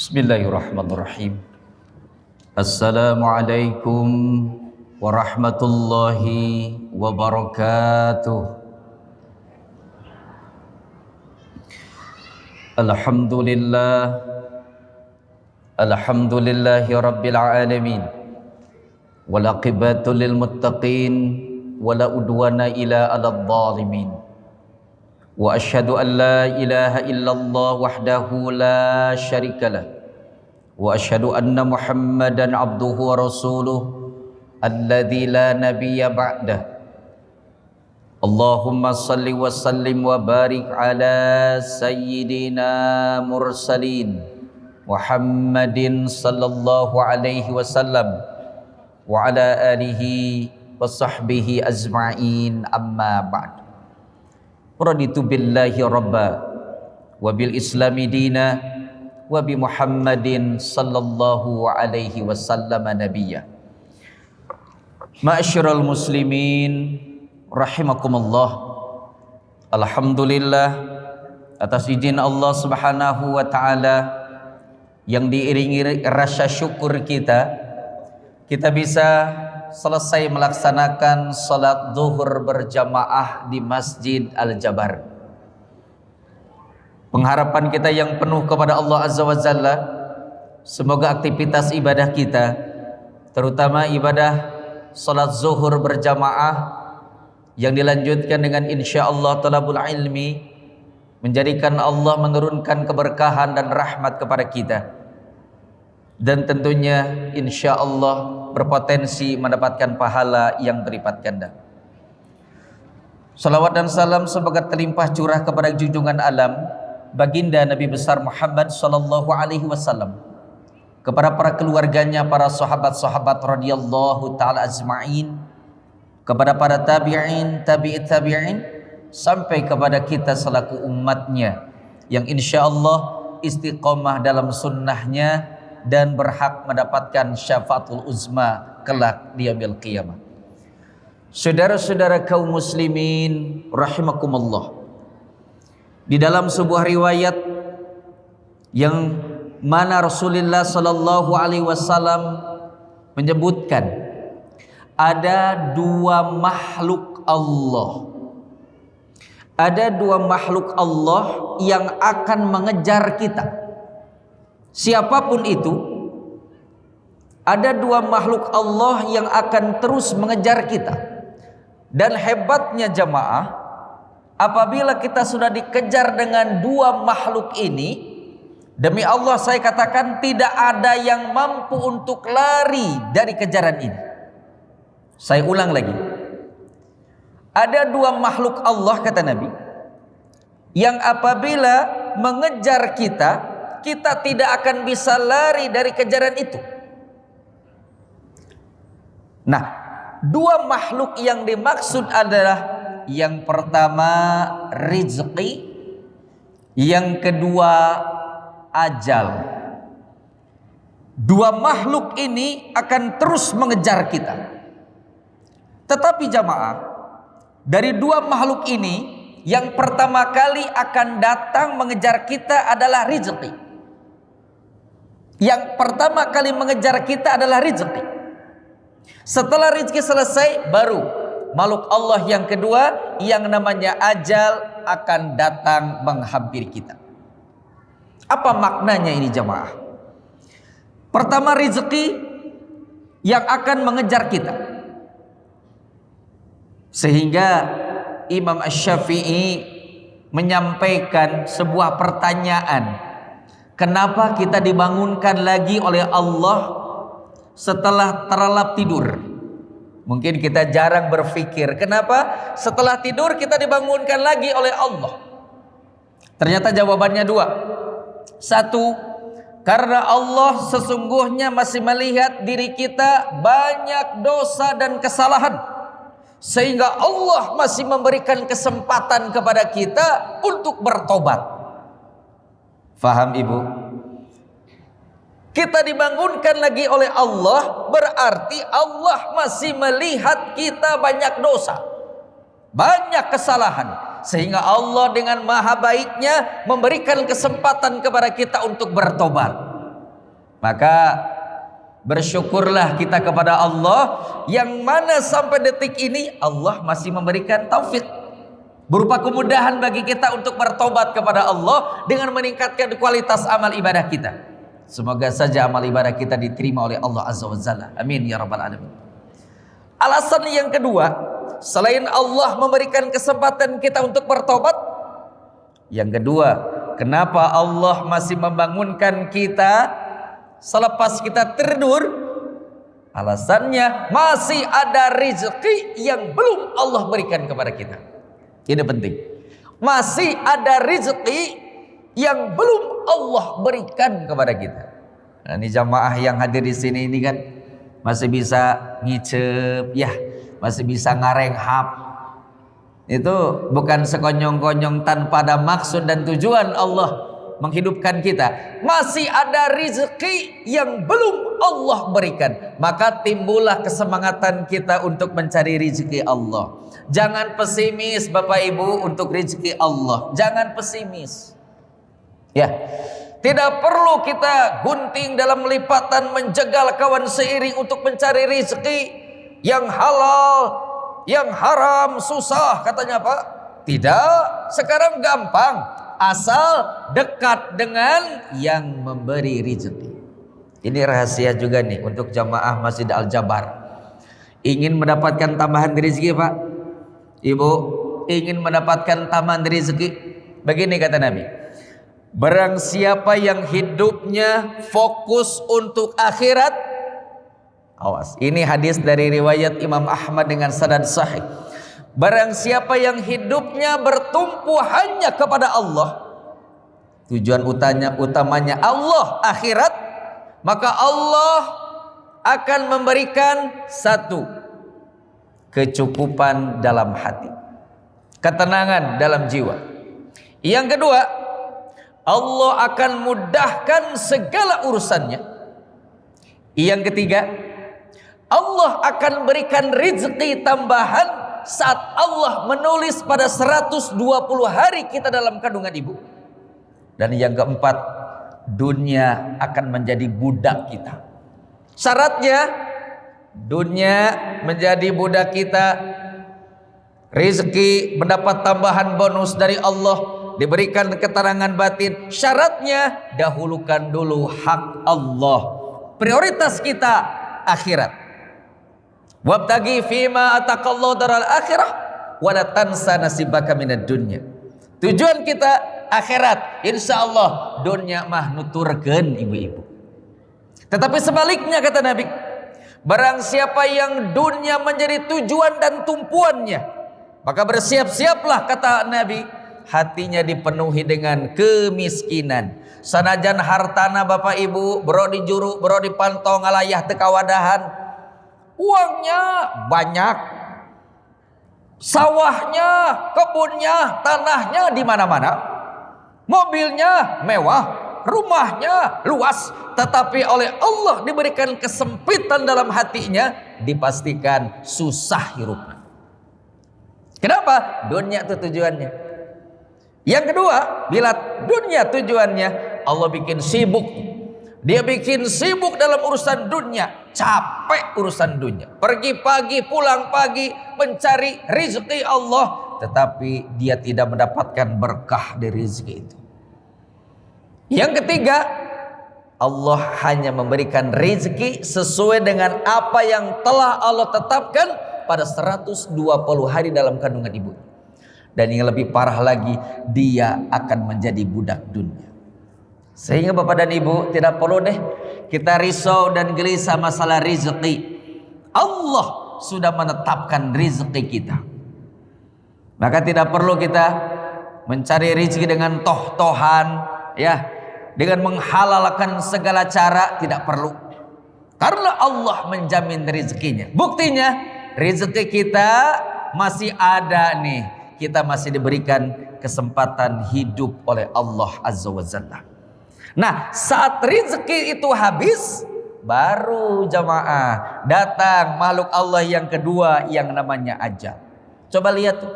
Bismillahirrahmanirrahim. Assalamualaikum warahmatullahi wabarakatuh. Alhamdulillah, alhamdulillahi rabbil alamin. Wal aqibatu lil muttaqin wala udwana ila 'alal zalimin. Wa asyhadu an la ilaha illallah wahdahu la syarikalah wa asyhadu anna Muhammadan abduhu wa rasuluh alladzi la nabiyya ba'dah. Allahumma salli wa sallim wa barik ala sayyidina mursalin Muhammadin sallallahu alaihi wasallam wa ala alihi wa sahbihi ajma'in, amma ba'd. Raditu billahi rabba wa bil islami dina wa bi Muhammadin sallallahu alaihi wasallam nabiyya. Ma'asyiral muslimin rahimakumullah. Alhamdulillah atas izin Allah Subhanahu wa taala yang diiringi rasa syukur kita bisa selesai melaksanakan salat zuhur berjamaah di Masjid Al-Jabar. Pengharapan kita yang penuh kepada Allah Azza wa Jalla, semoga aktivitas ibadah kita, terutama ibadah salat zuhur berjamaah yang dilanjutkan dengan insyaallah talabul ilmi, menjadikan Allah menurunkan keberkahan dan rahmat kepada kita, dan tentunya insyaallah berpotensi mendapatkan pahala yang berlipat ganda. Salawat dan salam semoga terlimpah curah kepada junjungan alam baginda Nabi besar Muhammad sallallahu alaihi wasallam, kepada para keluarganya, para sahabat-sahabat radhiyallahu taala ajma'in, kepada para tabi'in, tabi'it tabi'in, sampai kepada kita selaku umatnya yang insyaallah istiqomah dalam sunnahnya dan berhak mendapatkan syafaatul uzma kelak di yaumil qiyamah. Saudara-saudara kaum muslimin rahimakumullah, di dalam sebuah riwayat yang mana Rasulullah sallallahu alaihi wasallam menyebutkan ada dua makhluk Allah. Ada dua makhluk Allah yang akan mengejar kita. Siapapun itu, ada dua makhluk Allah yang akan terus mengejar kita. Dan hebatnya jamaah, apabila kita sudah dikejar dengan dua makhluk ini, demi Allah saya katakan tidak ada yang mampu untuk lari dari kejaran ini. Saya ulang lagi. Ada dua makhluk Allah, kata Nabi, yang apabila mengejar kita, kita tidak akan bisa lari dari kejaran itu. Nah, dua makhluk yang dimaksud adalah yang pertama rizki, yang kedua ajal. Dua makhluk ini akan terus mengejar kita. Tetapi jamaah, dari dua makhluk ini, yang pertama kali akan datang mengejar kita adalah rizki. Yang pertama kali mengejar kita adalah rizki. Setelah rizki selesai, baru makhluk Allah yang kedua yang namanya ajal akan datang menghampiri kita. Apa maknanya ini jamaah? Pertama, rizki yang akan mengejar kita. Sehingga Imam Asy-Syafi'i menyampaikan sebuah pertanyaan. Kenapa kita dibangunkan lagi oleh Allah setelah terlelap tidur? Mungkin kita jarang berpikir, kenapa setelah tidur kita dibangunkan lagi oleh Allah? Ternyata jawabannya dua. Satu, karena Allah sesungguhnya masih melihat diri kita banyak dosa dan kesalahan, sehingga Allah masih memberikan kesempatan kepada kita untuk bertobat. Faham ibu? Kita dibangunkan lagi oleh Allah, berarti Allah masih melihat kita banyak dosa, banyak kesalahan, sehingga Allah dengan maha baiknya memberikan kesempatan kepada kita untuk bertobat. Maka bersyukurlah kita kepada Allah yang mana sampai detik ini Allah masih memberikan taufik berupa kemudahan bagi kita untuk bertobat kepada Allah dengan meningkatkan kualitas amal ibadah kita. Semoga saja amal ibadah kita diterima oleh Allah Azza wa Jalla. Amin ya rabbal alamin. Alasan yang kedua, selain Allah memberikan kesempatan kita untuk bertobat, yang kedua, kenapa Allah masih membangunkan kita selepas kita tidur? Alasannya masih ada rezeki yang belum Allah berikan kepada kita. Ini penting. Masih ada rezeki yang belum Allah berikan kepada kita. Nah, ini jamaah yang hadir di sini ini kan masih bisa ngicep, ya, masih bisa ngarenghap. Itu bukan sekonyong-konyong tanpa ada maksud dan tujuan Allah menghidupkan kita. Masih ada rezeki yang belum Allah berikan, maka timbullah kesemangatan kita untuk mencari rezeki Allah. Jangan pesimis Bapak Ibu untuk rezeki Allah. Jangan pesimis. Ya, tidak perlu kita gunting dalam lipatan menjegal kawan seiring untuk mencari rezeki yang halal, yang haram susah katanya Pak. Tidak, sekarang gampang. Asal dekat dengan yang memberi rezeki. Ini rahasia juga nih untuk jamaah Masjid Al-Jabar. Ingin mendapatkan tambahan rezeki Pak, Ibu, ingin mendapatkan tambahan rezeki, begini kata Nabi, barang siapa yang hidupnya fokus untuk akhirat, awas, ini hadis dari riwayat Imam Ahmad dengan sanad sahih. Barang siapa yang hidupnya bertumpu hanya kepada Allah, tujuan utamanya Allah akhirat, maka Allah akan memberikan satu, kecukupan dalam hati, ketenangan dalam jiwa. Yang kedua, Allah akan mudahkan segala urusannya. Yang ketiga, Allah akan berikan rezeki tambahan saat Allah menulis pada 120 hari kita dalam kandungan ibu. Dan yang keempat, dunia akan menjadi budak kita. Syaratnya dunia menjadi budak kita, rezeki mendapat tambahan bonus dari Allah, diberikan keterangan batin. Syaratnya dahulukan dulu hak Allah. Prioritas kita akhirat. Wabtagi fima ataqallahu daral akhirah wala tansa nasibaka minad dunya. Tujuan kita akhirat, insyaallah dunya mah nuturkeun ibu-ibu. Tetapi sebaliknya kata Nabi, barang siapa yang dunia menjadi tujuan dan tumpuannya, maka bersiap-siaplah kata Nabi, hatinya dipenuhi dengan kemiskinan. Sanajan hartana Bapak Ibu bro di juru, bro di pantau ngalayah teu kawadahan, uangnya banyak, sawahnya, kebunnya, tanahnya di mana-mana, mobilnya mewah, rumahnya luas, tetapi oleh Allah diberikan kesempitan dalam hatinya, dipastikan susah hidupnya. Kenapa? Dunia itu tujuannya. Yang kedua, bila dunia tujuannya, Allah bikin sibuk. Dia bikin sibuk dalam urusan dunia, capek urusan dunia. Pergi pagi, pulang pagi, mencari rezeki Allah, tetapi dia tidak mendapatkan berkah dari rezeki itu. Yang ketiga, Allah hanya memberikan rezeki sesuai dengan apa yang telah Allah tetapkan pada 120 hari dalam kandungan ibu. Dan yang lebih parah lagi, dia akan menjadi budak dunia. Sehingga Bapak dan Ibu tidak perlu deh kita risau dan gelisah masalah rezeki. Allah sudah menetapkan rezeki kita. Maka tidak perlu kita mencari rezeki dengan toh-tohan, ya, dengan menghalalkan segala cara, tidak perlu. Karena Allah menjamin rezekinya. Buktinya rezeki kita masih ada nih. Kita masih diberikan kesempatan hidup oleh Allah Azza wa Jalla. Nah, saat rezeki itu habis, baru jamaah datang makhluk Allah yang kedua yang namanya ajal. Coba lihat tuh,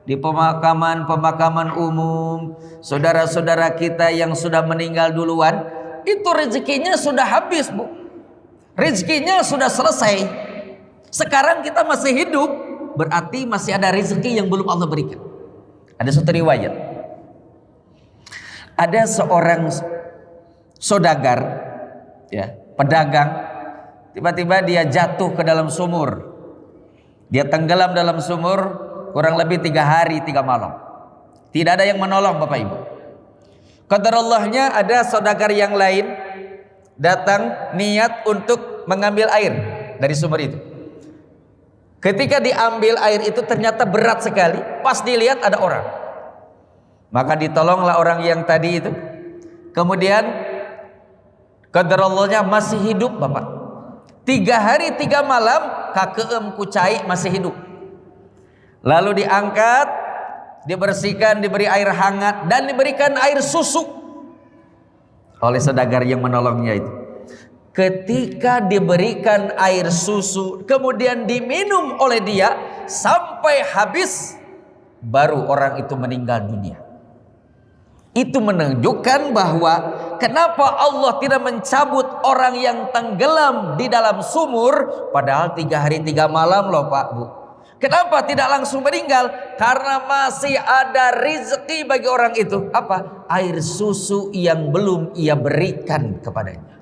di pemakaman umum, saudara-saudara kita yang sudah meninggal duluan, itu rezekinya sudah habis, Bu. Rezekinya sudah selesai. Sekarang kita masih hidup, berarti masih ada rezeki yang belum Allah berikan. Ada satu riwayat, ada seorang saudagar, ya, pedagang, tiba-tiba dia jatuh ke dalam sumur. Dia tenggelam dalam sumur kurang lebih 3 hari 3 malam. Tidak ada yang menolong, Bapak Ibu. Qadarallahnya ada saudagar yang lain datang niat untuk mengambil air dari sumur itu. Ketika diambil air itu ternyata berat sekali. Pas dilihat ada orang, maka ditolonglah orang yang tadi itu. Kemudian qadarallahnya masih hidup, Bapak. 3 hari 3 malam kakeem kucai masih hidup. Lalu diangkat, dibersihkan, diberi air hangat dan diberikan air susu oleh saudagar yang menolongnya itu. Ketika diberikan air susu kemudian diminum oleh dia sampai habis, baru orang itu meninggal dunia. Itu menunjukkan bahwa kenapa Allah tidak mencabut orang yang tenggelam di dalam sumur padahal 3 hari 3 malam loh Pak Bu. Kenapa tidak langsung meninggal? Karena masih ada rezeki bagi orang itu. Apa? Air susu yang belum ia berikan kepadanya.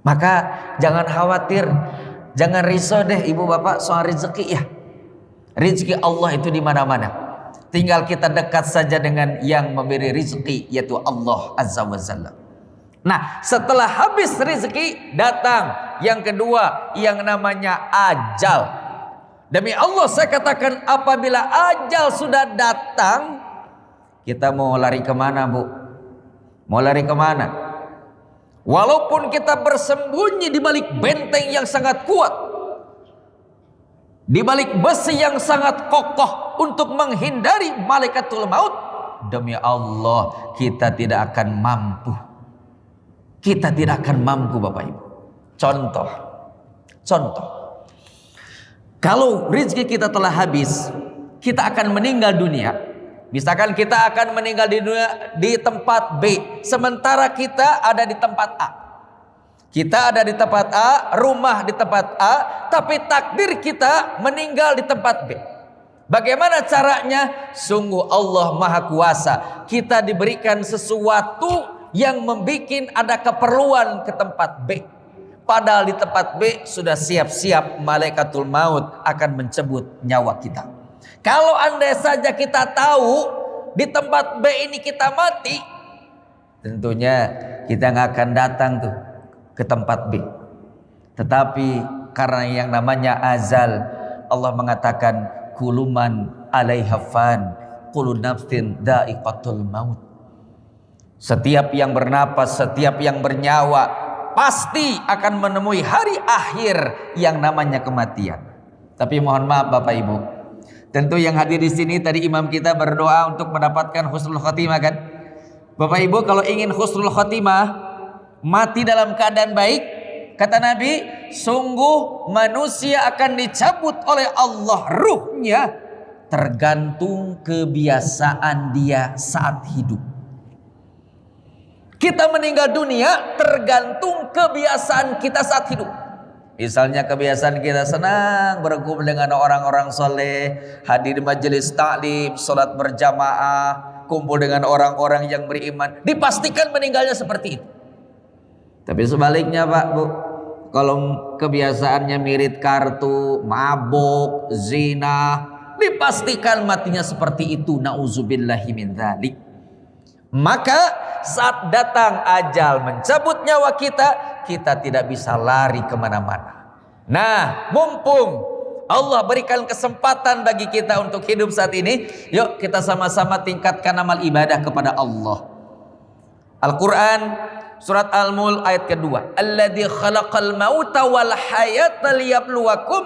Maka jangan khawatir, jangan risau deh ibu bapak soal rezeki ya. Rezeki Allah itu di mana-mana. Tinggal kita dekat saja dengan yang memberi rezeki, yaitu Allah Azza wa Jalla. Nah, setelah habis rezeki datang yang kedua yang namanya ajal. Demi Allah saya katakan, apabila ajal sudah datang, kita mau lari kemana Bu? Mau lari kemana? Walaupun kita bersembunyi di balik benteng yang sangat kuat, di balik besi yang sangat kokoh untuk menghindari malaikatul maut, demi Allah kita tidak akan mampu. Kita tidak akan mampu Bapak Ibu. Contoh. Kalau rezeki kita telah habis, kita akan meninggal dunia. Misalkan kita akan meninggal di dunia di tempat B, sementara kita ada di tempat A. Kita ada di tempat A, rumah di tempat A, tapi takdir kita meninggal di tempat B. Bagaimana caranya? Sungguh Allah Maha Kuasa. Kita diberikan sesuatu yang membuat ada keperluan ke tempat B. Padahal di tempat B sudah siap-siap malaikatul maut akan mencabut nyawa kita. Kalau andai saja kita tahu di tempat B ini kita mati, tentunya kita nggak akan datang tuh ke tempat B. Tetapi karena yang namanya azal, Allah mengatakan kuluman alaiha fan, kullu nafsin dha'iqatul maut. Setiap yang bernapas, setiap yang bernyawa pasti akan menemui hari akhir yang namanya kematian. Tapi mohon maaf Bapak Ibu, tentu yang hadir di sini tadi imam kita berdoa untuk mendapatkan husnul khotimah kan? Bapak Ibu kalau ingin husnul khotimah, mati dalam keadaan baik, kata Nabi, sungguh manusia akan dicabut oleh Allah ruhnya tergantung kebiasaan dia saat hidup. Kita meninggal dunia tergantung kebiasaan kita saat hidup. Misalnya kebiasaan kita senang berkumpul dengan orang-orang soleh, hadir majelis taklim, sholat berjamaah, kumpul dengan orang-orang yang beriman, dipastikan meninggalnya seperti itu. Tapi sebaliknya Pak Bu, kalau kebiasaannya mirip kartu, mabuk, zina, dipastikan matinya seperti itu. Nauzubillahi min dzalik. Maka saat datang ajal mencabut nyawa kita, kita tidak bisa lari kemana-mana. Nah, mumpung Allah berikan kesempatan bagi kita untuk hidup saat ini, yuk kita sama-sama tingkatkan amal ibadah kepada Allah. Al-Quran surat Al-Mulk ayat kedua, alladzi khalaqal mauta wal hayata liyabluwakum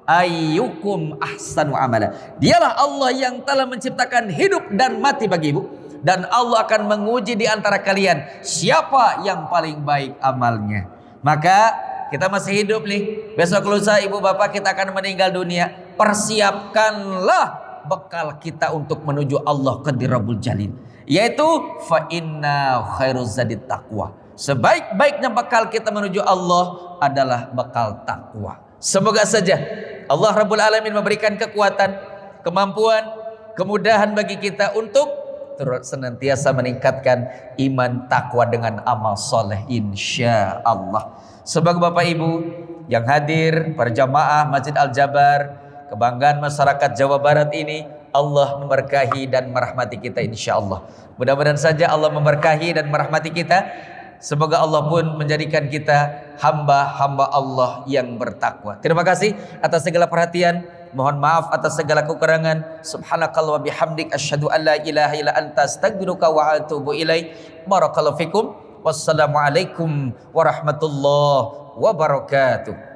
ayyukum ahsanu amala. Dialah Allah yang telah menciptakan hidup dan mati bagi ibu, dan Allah akan menguji di antara kalian siapa yang paling baik amalnya. Maka kita masih hidup nih, besok lusa ibu bapak kita akan meninggal dunia. Persiapkanlah bekal kita untuk menuju Allah Qadir Rabbul Jalil, yaitu fa inna khairuz zadit taqwa. Sebaik-baiknya bekal kita menuju Allah adalah bekal takwa. Semoga saja Allah Rabbul Alamin memberikan kekuatan, kemampuan, kemudahan bagi kita untuk terus senantiasa meningkatkan iman takwa dengan amal soleh insya Allah. Sebagai Bapak Ibu yang hadir, para jamaah Masjid Al-Jabar, kebanggaan masyarakat Jawa Barat ini, Allah memberkahi dan merahmati kita insya Allah. Mudah-mudahan saja Allah memberkahi dan merahmati kita. Semoga Allah pun menjadikan kita hamba-hamba Allah yang bertakwa. Terima kasih atas segala perhatian. Mohon maaf atas segala kekurangan. Subhanakallah wa bihamdik asyhadu an la ilaha illa anta astaghfiruka wa atubu ilaik. Barakallahu fikum. Wassalamualaikum warahmatullahi wabarakatuh.